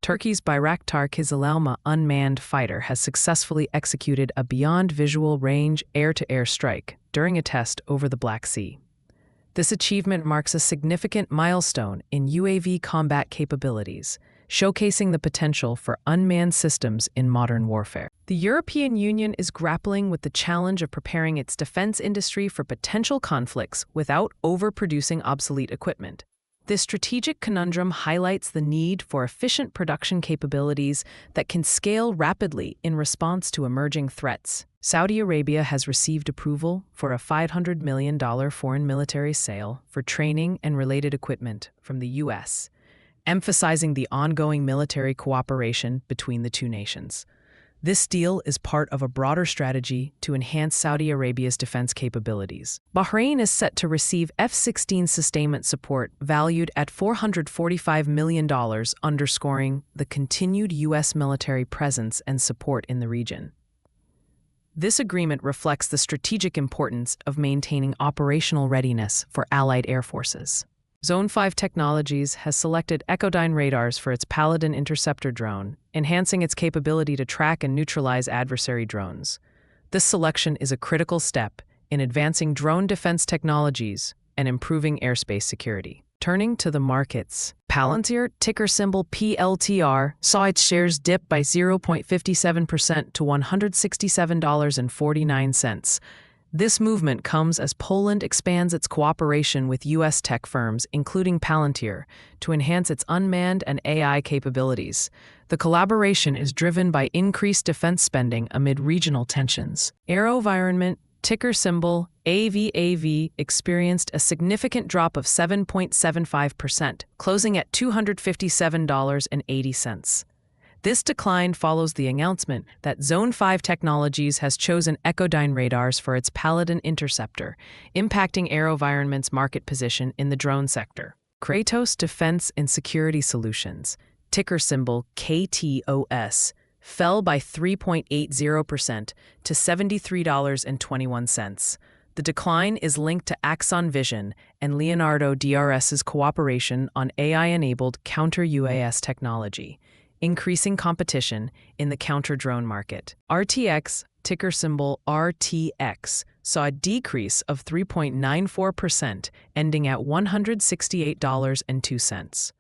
Turkey's Bayraktar Kızılelma unmanned fighter has successfully executed a beyond visual range air-to-air strike during a test over the Black Sea. This achievement marks a significant milestone in UAV combat capabilities, showcasing the potential for unmanned systems in modern warfare. The European Union is grappling with the challenge of preparing its defense industry for potential conflicts without overproducing obsolete equipment. This strategic conundrum highlights the need for efficient production capabilities that can scale rapidly in response to emerging threats. Saudi Arabia has received approval for a $500 million foreign military sale for training and related equipment from the U.S., emphasizing the ongoing military cooperation between the two nations. This deal is part of a broader strategy to enhance Saudi Arabia's defense capabilities. Bahrain is set to receive F-16 sustainment support valued at $445 million, underscoring the continued U.S. military presence and support in the region. This agreement reflects the strategic importance of maintaining operational readiness for allied air forces. Zone 5 Technologies has selected Echodyne radars for its Paladin interceptor drone, enhancing its capability to track and neutralize adversary drones. This selection is a critical step in advancing drone defense technologies and improving airspace security. Turning to the markets, Palantir, ticker symbol PLTR, saw its shares dip by 0.57% to $167.49. This movement comes as Poland expands its cooperation with U.S. tech firms, including Palantir, to enhance its unmanned and AI capabilities. The collaboration is driven by increased defense spending amid regional tensions. AeroVironment, ticker symbol AVAV, experienced a significant drop of 7.75%, closing at $257.80. This decline follows the announcement that Zone 5 Technologies has chosen Echodyne radars for its Paladin interceptor, impacting AeroVironment's market position in the drone sector. Kratos Defense and Security Solutions, ticker symbol KTOS, fell by 3.80% to $73.21. The decline is linked to Axon Vision and Leonardo DRS's cooperation on AI-enabled counter-UAS technology, increasing competition in the counter-drone market. RTX, ticker symbol RTX, saw a decrease of 3.94%, ending at $168.02.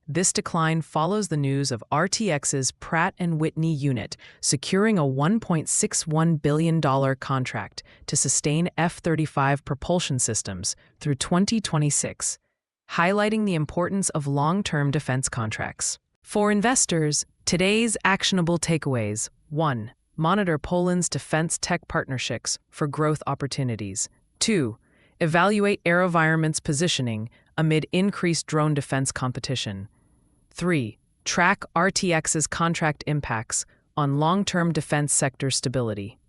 This decline follows the news of RTX's Pratt & Whitney unit securing a $1.61 billion contract to sustain F-35 propulsion systems through 2026, highlighting the importance of long-term defense contracts. For investors, today's actionable takeaways: 1. Monitor Poland's defense tech partnerships for growth opportunities. 2. Evaluate AeroVironment's positioning amid increased drone defense competition. 3. Track RTX's contract impacts on long-term defense sector stability.